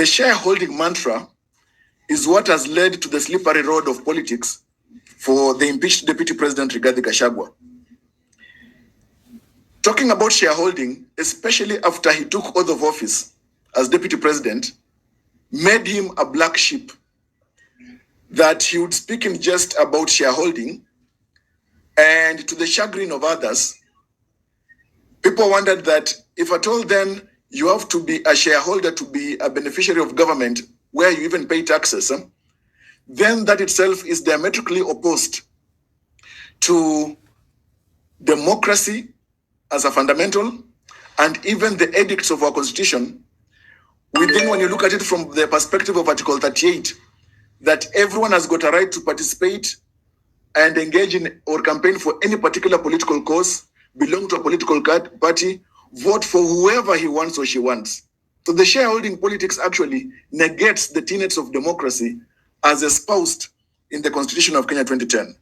The shareholding mantra is what has led to the slippery road of politics for the impeached Deputy President Rigathi Gachagua. Talking about shareholding, especially after he took oath of office as Deputy President, made him a black sheep, that he would speak in jest about shareholding, and to the chagrin of others, people wondered that if at all then you have to be a shareholder to be a beneficiary of government where you even pay taxes, then that itself is diametrically opposed to democracy as a fundamental and even the edicts of our constitution. Within, when you look at it from the perspective of Article 38, that everyone has got a right to participate and engage in or campaign for any particular political cause, belong to a political party, vote for whoever he wants or she wants. So the shareholding politics actually negates the tenets of democracy as espoused in the Constitution of Kenya 2010.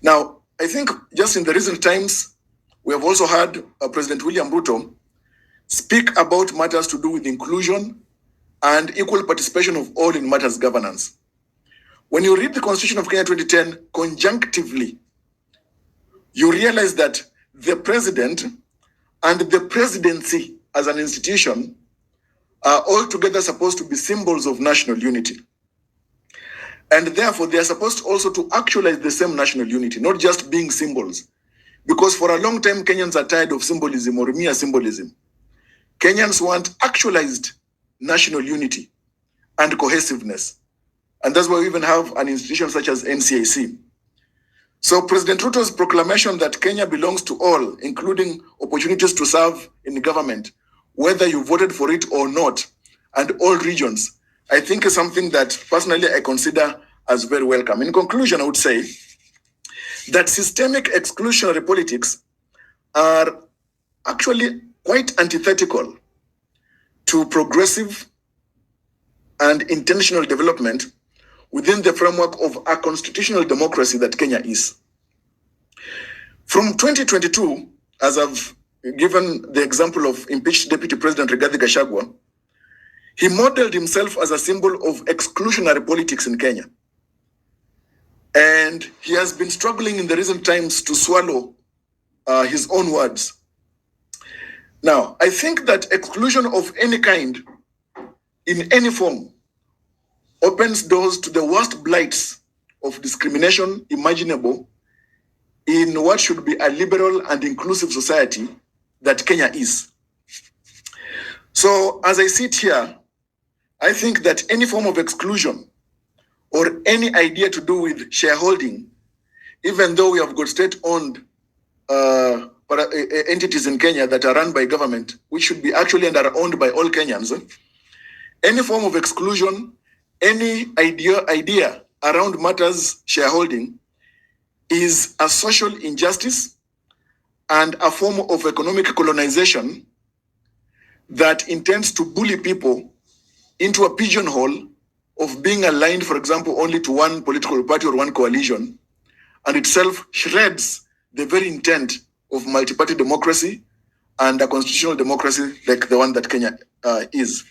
Now, I think just in the recent times, we have also had President William Ruto speak about matters to do with inclusion and equal participation of all in matters governance. When you read the Constitution of Kenya 2010 conjunctively, you realize that the president and the presidency as an institution are altogether supposed to be symbols of national unity. And therefore, they are supposed also to actualize the same national unity, not just being symbols. Because for a long time, Kenyans are tired of symbolism or mere symbolism. Kenyans want actualized national unity and cohesiveness. And that's why we even have an institution such as NCAC. So President Ruto's proclamation that Kenya belongs to all, including opportunities to serve in government, whether you voted for it or not, and all regions, I think is something that personally I consider as very welcome. In conclusion, I would say that systemic exclusionary politics are actually quite antithetical to progressive and intentional development within the framework of a constitutional democracy that Kenya is. From 2022, as I've given the example of impeached Deputy President Rigathi Gachagua, he modeled himself as a symbol of exclusionary politics in Kenya. And he has been struggling in the recent times to swallow his own words. Now, I think that exclusion of any kind, in any form, opens doors to the worst blights of discrimination imaginable in what should be a liberal and inclusive society that Kenya is. So, as I sit here, I think that any form of exclusion or any idea to do with shareholding, even though we have got state-owned entities in Kenya that are run by government, which should be actually and are owned by all Kenyans, any form of exclusion, any idea around matters shareholding is a social injustice and a form of economic colonization that intends to bully people into a pigeonhole of being aligned, for example, only to one political party or one coalition, and itself shreds the very intent of multi-party democracy and a constitutional democracy like the one that Kenya is.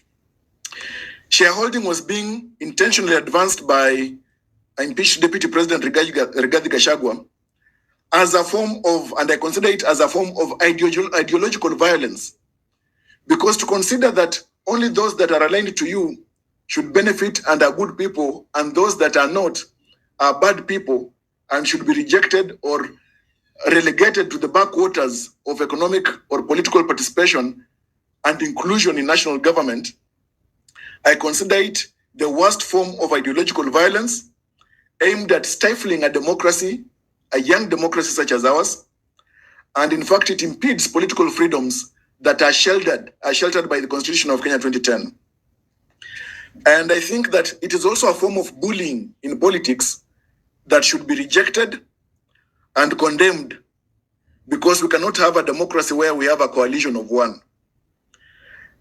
Shareholding was being intentionally advanced by impeached Deputy President Rigathi Gachagua as a form of, and I consider it as a form of ideological violence, because to consider that only those that are aligned to you should benefit and are good people, and those that are not are bad people and should be rejected or relegated to the backwaters of economic or political participation and inclusion in national government, I consider it the worst form of ideological violence aimed at stifling a democracy, a young democracy such as ours, and in fact it impedes political freedoms that are sheltered by the Constitution of Kenya 2010. And I think that it is also a form of bullying in politics that should be rejected and condemned, because we cannot have a democracy where we have a coalition of one.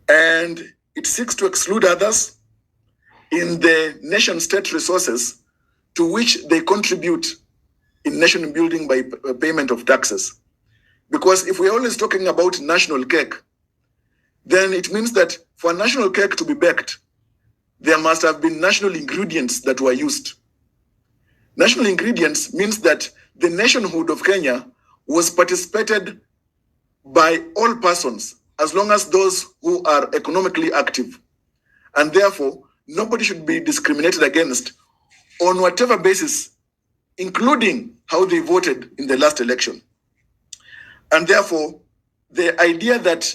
And it seeks to exclude others in the nation-state resources to which they contribute in nation building by payment of taxes. Because if we're always talking about national cake, then it means that for a national cake to be baked, there must have been national ingredients that were used. National ingredients means that the nationhood of Kenya was participated by all persons, as long as those who are economically active. And therefore, nobody should be discriminated against on whatever basis, including how they voted in the last election. And therefore, the idea that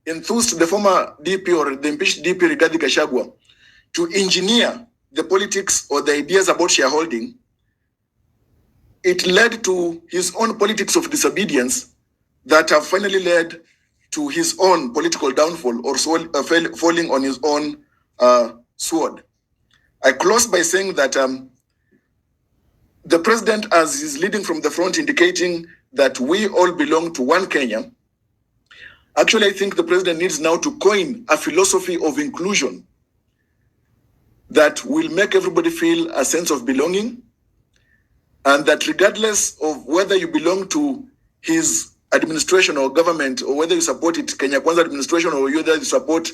enthused the former DP or the impeached DP Rigathi Gachagua to engineer the politics or the ideas about shareholding, it led to his own politics of disobedience that have finally led to his own political downfall or falling on his own sword. I close by saying that the president, as he's leading from the front, indicating that we all belong to one Kenya. Actually, I think the president needs now to coin a philosophy of inclusion that will make everybody feel a sense of belonging, and that regardless of whether you belong to his administration or government, or whether you support it, Kenya Kwanza administration, or whether you support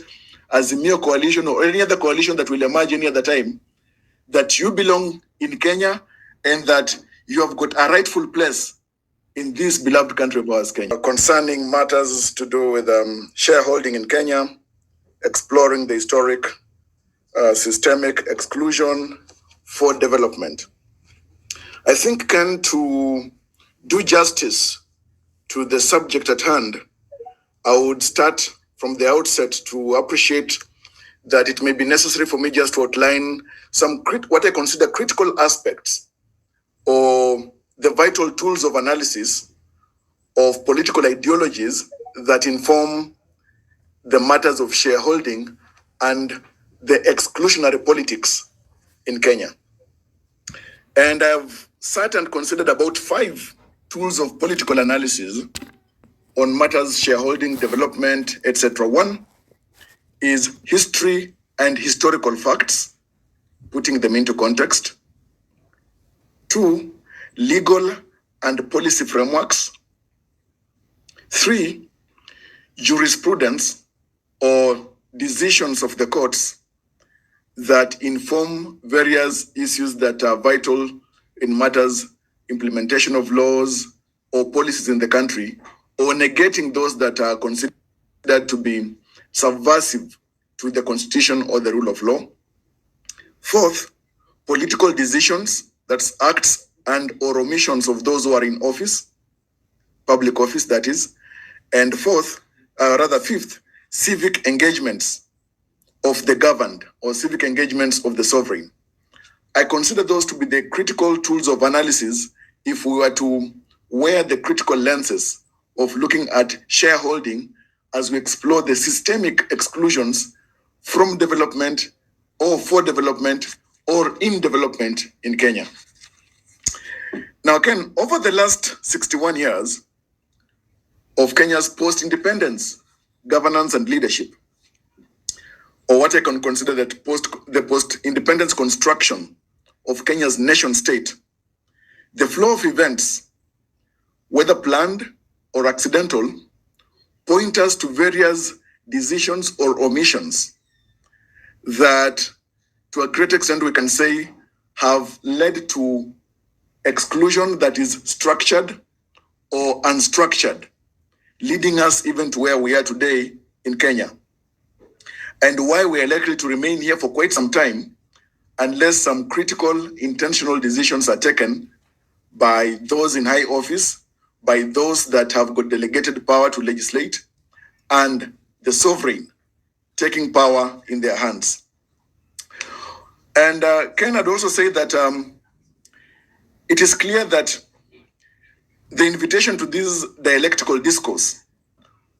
Azimio coalition or any other coalition that will emerge any other time, that you belong in Kenya and that you have got a rightful place in this beloved country of ours, Kenya. Concerning matters to do with shareholding in Kenya, exploring the historic systemic exclusion for development. I think, Ken, to do justice to the subject at hand, I would start from the outset to appreciate that it may be necessary for me just to outline some what I consider critical aspects or the vital tools of analysis of political ideologies that inform the matters of shareholding and the exclusionary politics in Kenya. And I've sat and considered about 5 tools of political analysis on matters shareholding, development, etc. 1 is history and historical facts, putting them into context. 2, legal and policy frameworks. 3, jurisprudence or decisions of the courts that inform various issues that are vital in matters implementation of laws or policies in the country, or negating those that are considered to be subversive to the constitution or the rule of law. 4th, political decisions, that's acts and or omissions of those who are in office, public office that is. And 5th, civic engagements of the governed or civic engagements of the sovereign. I consider those to be the critical tools of analysis if we were to wear the critical lenses of looking at shareholding as we explore the systemic exclusions from development or for development or in development in Kenya. Now, Ken, over the last 61 years of Kenya's post-independence governance and leadership, or what I can consider that the post-independence construction of Kenya's nation state, the flow of events, whether planned or accidental, point us to various decisions or omissions that, to a great extent, we can say have led to exclusion that is structured or unstructured, leading us even to where we are today in Kenya, and why we are likely to remain here for quite some time unless some critical, intentional decisions are taken by those in high office, by those that have got delegated power to legislate, and the sovereign taking power in their hands. And Ken, I'd also say that it is clear that the invitation to this dialectical discourse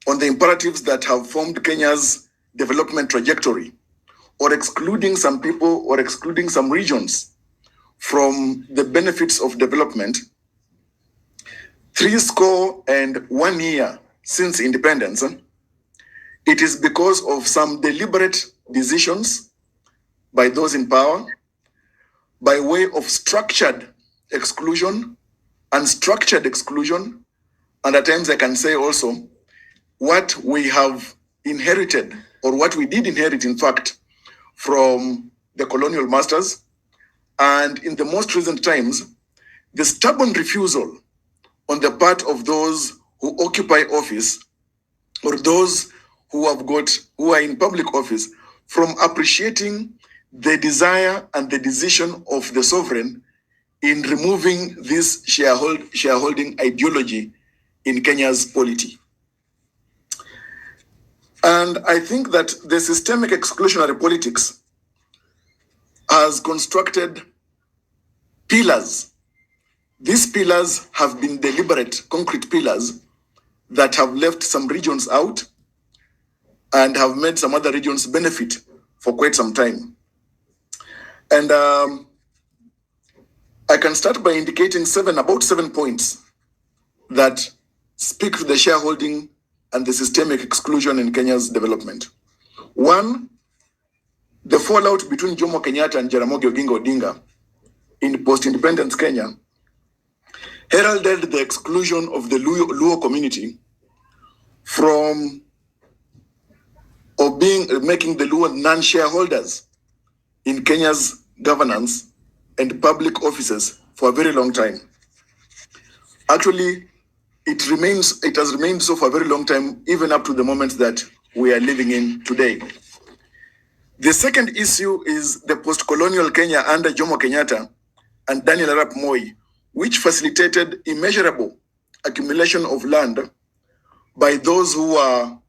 on the imperatives that have formed Kenya's development trajectory, or excluding some people or excluding some regions from the benefits of development, 61 years since independence, it is because of some deliberate decisions by those in power, by way of structured exclusion, unstructured exclusion, and at times I can say also what we have inherited, or what we did inherit, in fact, from the colonial masters, and in the most recent times, the stubborn refusal on the part of those who occupy office, or those who are in public office, from appreciating the desire and the decision of the sovereign in removing this shareholding ideology in Kenya's polity. And I think that the systemic exclusionary politics has constructed pillars. These pillars have been deliberate, concrete pillars that have left some regions out and have made some other regions benefit for quite some time. And I can start by indicating about seven points that speak to the shareholding and the systemic exclusion in Kenya's development. One, the fallout between Jomo Kenyatta and Jaramogi Oginga Odinga in post-independence Kenya heralded the exclusion of the Luo community from making the Luo non-shareholders in Kenya's governance and public offices for a very long time. Actually, it has remained so for a very long time, even up to the moment that we are living in today. The second issue is the post-colonial Kenya under Jomo Kenyatta and Daniel Arap Moi, which facilitated immeasurable accumulation of land by those who are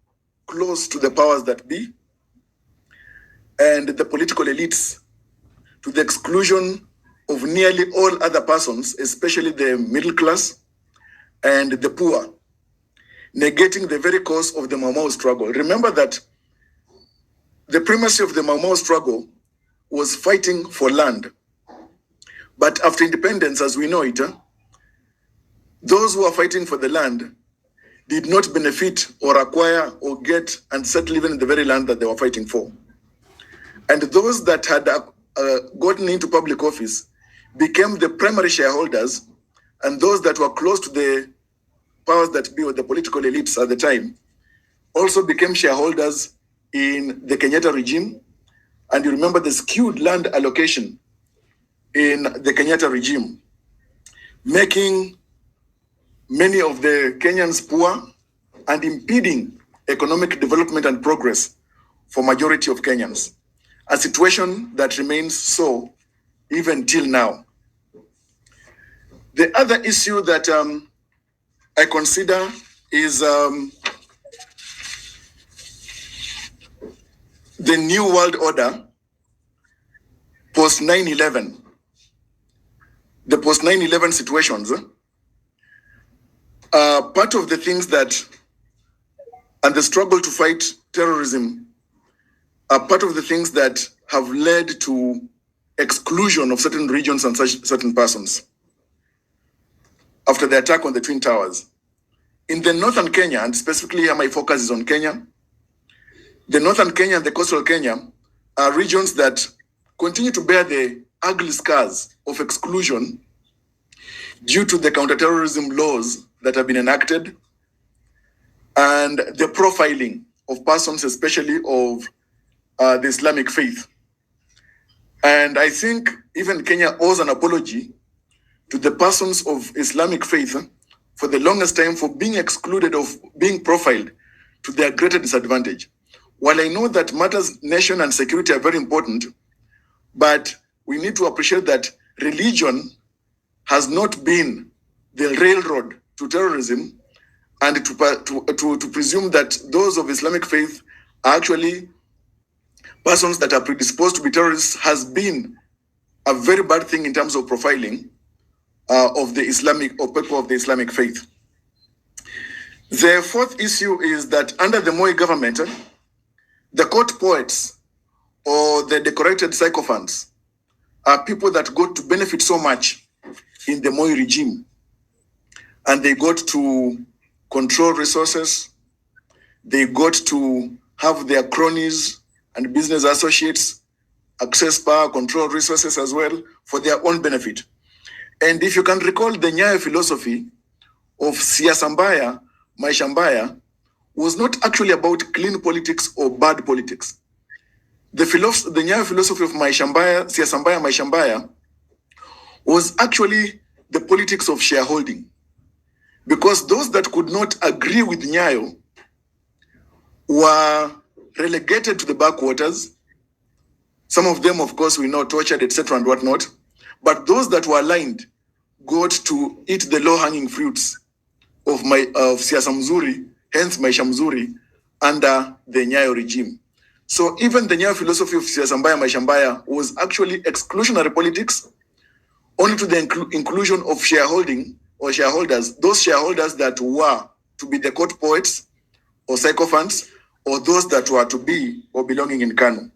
close to the powers that be and the political elites, to the exclusion of nearly all other persons, especially the middle class and the poor, negating the very cause of the Mau Mau struggle. Remember that the primacy of the Mau Mau struggle was fighting for land. But after independence, as we know it, those who are fighting for the land did not benefit or acquire or get and settle even in the very land that they were fighting for. And those that had gotten into public office became the primary shareholders, and those that were close to the powers that be, or the political elites at the time, also became shareholders in the Kenyatta regime. And you remember the skewed land allocation in the Kenyatta regime, making many of the Kenyans poor and impeding economic development and progress for majority of Kenyans, a situation that remains so even till now. The other issue that I consider is the New World Order post 9/11. The post 9/11 situations are part of the things that, and the struggle to fight terrorism, are part of the things that have led to exclusion of certain regions and certain persons after the attack on the Twin Towers. In the northern Kenya, and specifically here my focus is on Kenya, the northern Kenya and the coastal Kenya are regions that continue to bear the ugly scars of exclusion due to the counterterrorism laws that have been enacted and the profiling of persons, especially of the Islamic faith. And I think even Kenya owes an apology to the persons of Islamic faith for the longest time for being excluded, of being profiled to their greater disadvantage. While I know that matters, nation and security are very important, but we need to appreciate that religion has not been the railroad to terrorism, and to presume that those of Islamic faith are actually persons that are predisposed to be terrorists has been a very bad thing in terms of profiling of the Islamic, or people of the Islamic faith. The fourth issue is that under the Moi government, the court poets or the decorated sycophants are people that got to benefit so much in the Moi regime. And they got to control resources. They got to have their cronies and business associates access power, control resources as well for their own benefit. And if you can recall the Nyayo philosophy of siasa mbaya, maisha mbaya, was not actually about clean politics or bad politics. The Nyayo philosophy of siasa mbaya maisha mbaya, was actually the politics of shareholding. Because those that could not agree with Nyayo were relegated to the backwaters. Some of them, of course, we know, tortured, etc. and whatnot. But those that were aligned got to eat the low-hanging fruits of siasa mzuri, hence maisha mzuri, under the Nyayo regime. So even the Nyayo philosophy of siasa mbaya maisha mbaya was actually exclusionary politics, only to the inclusion of shareholding or shareholders, those shareholders that were to be the court poets or sycophants, or those that were to be or belonging in Kanu.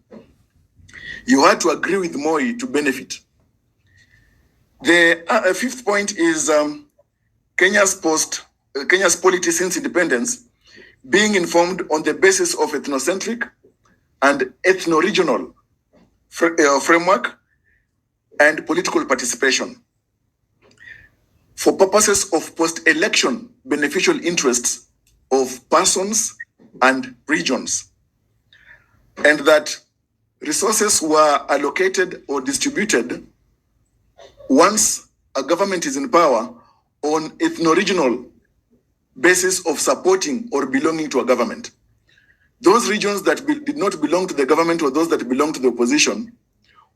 You had to agree with Moi to benefit. The fifth point is Kenya's polity since independence being informed on the basis of ethnocentric and ethno-regional framework and political participation for purposes of post-election beneficial interests of persons and regions, and that resources were allocated or distributed once a government is in power on ethno-regional basis of supporting or belonging to a government. Those regions that did not belong to the government or those that belong to the opposition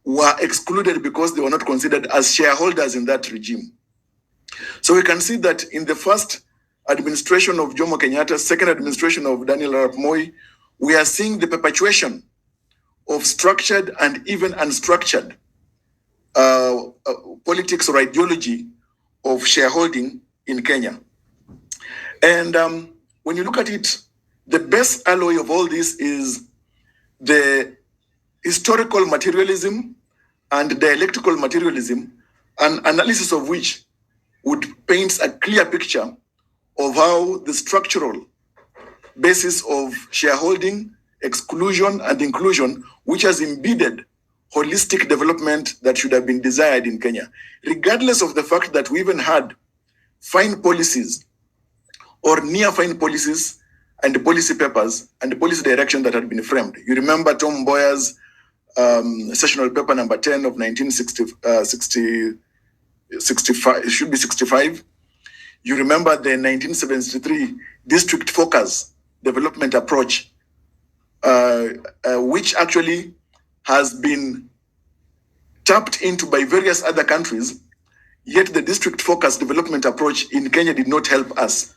were excluded because they were not considered as shareholders in that regime. So we can see that in the first administration of Jomo Kenyatta, second administration of Daniel Arap Moi, we are seeing the perpetuation of structured and even unstructured politics or ideology of shareholding in Kenya. And when you look at it, the best alloy of all this is the historical materialism and dialectical materialism, an analysis of which would paint a clear picture of how the structural basis of shareholding, exclusion, and inclusion, which has impeded holistic development that should have been desired in Kenya, regardless of the fact that we even had fine policies or near fine policies and the policy papers and the policy direction that had been framed. You remember Tom Mboya's sessional paper number 10 of 1965, it should be 65. You remember the 1973 district focus development approach, which actually has been tapped into by various other countries, yet the district focus development approach in Kenya did not help us.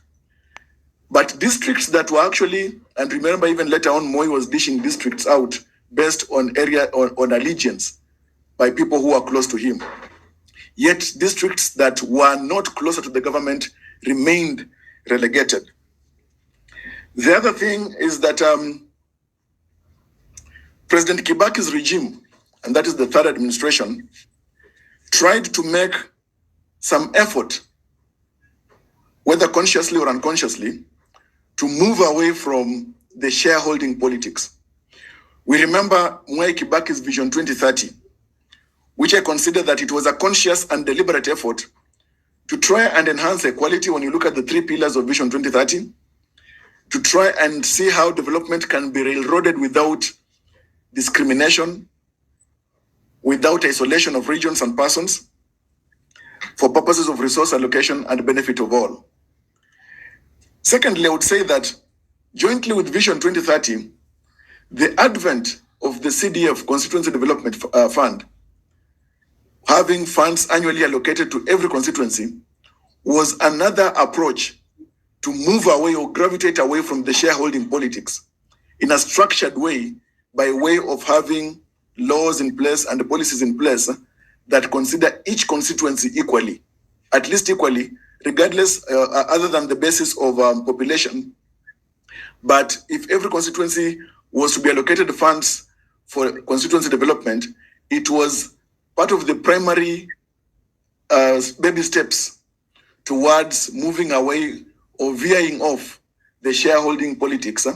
But districts that were actually, and remember even later on, Moi was dishing districts out based on on allegiance by people who are close to him. Yet districts that were not closer to the government remained relegated. The other thing is that President Kibaki's regime, and that is the third administration, tried to make some effort, whether consciously or unconsciously, to move away from the shareholding politics. We remember Mwai Kibaki's Vision 2030, which I consider that it was a conscious and deliberate effort to try and enhance equality when you look at the three pillars of Vision 2030, to try and see how development can be railroaded without discrimination, without isolation of regions and persons, for purposes of resource allocation and benefit of all. Secondly, I would say that jointly with Vision 2030, the advent of the CDF, Constituency Development Fund, having funds annually allocated to every constituency, was another approach to move away or gravitate away from the shareholding politics in a structured way, by way of having laws in place and policies in place that consider each constituency equally, at least equally, regardless, other than the basis of population. But if every constituency was to be allocated funds for constituency development, it was part of the primary baby steps towards moving away or veering off the shareholding politics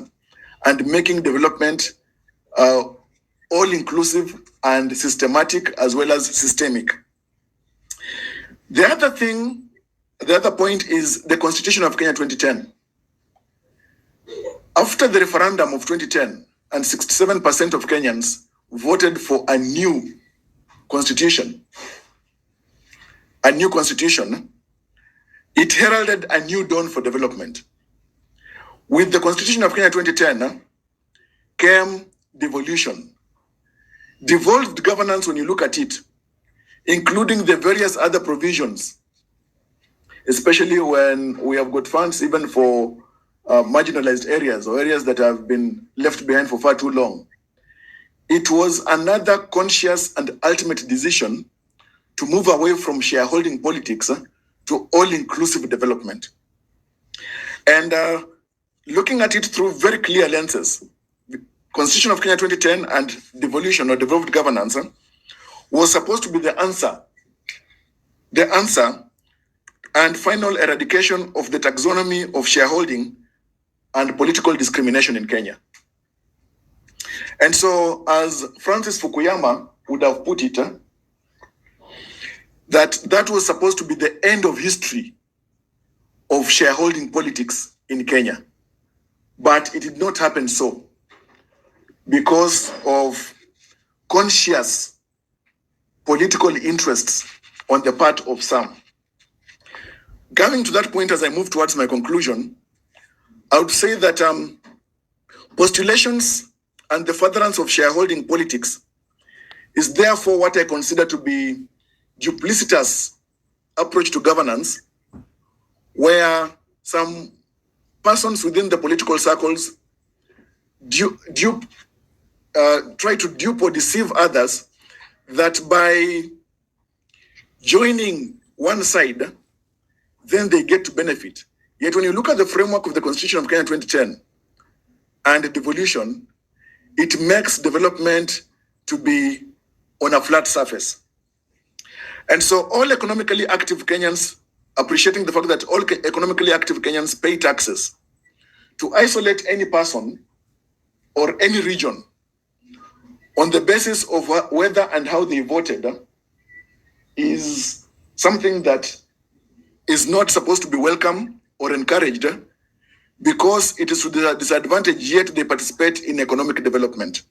and making development all-inclusive and systematic as well as systemic. The other point is the Constitution of Kenya 2010. After the referendum of 2010, and 67% of Kenyans voted for a new constitution, it heralded a new dawn for development. With the Constitution of Kenya 2010 came devolution. Devolved governance, when you look at it, including the various other provisions, especially when we have got funds even for marginalized areas or areas that have been left behind for far too long. It was another conscious and ultimate decision to move away from shareholding politics to all-inclusive development. And looking at it through very clear lenses, the Constitution of Kenya 2010 and devolution or devolved governance was supposed to be the answer and final eradication of the taxonomy of shareholding and political discrimination in Kenya. And so, as Francis Fukuyama would have put it, that was supposed to be the end of history of shareholding politics in Kenya. But it did not happen so because of conscious political interests on the part of some. Coming to that point, as I move towards my conclusion, I would say that postulations and the furtherance of shareholding politics is therefore what I consider to be duplicitous approach to governance, where some persons within the political circles try to dupe or deceive others that by joining one side, then they get to benefit. Yet when you look at the framework of the Constitution of Kenya 2010 and the devolution, it makes development to be on a flat surface. And so all economically active Kenyans, appreciating the fact that all economically active Kenyans pay taxes, to isolate any person or any region on the basis of whether and how they voted is something that is not supposed to be welcome or encouraged, because it is to their disadvantage, yet they participate in economic development.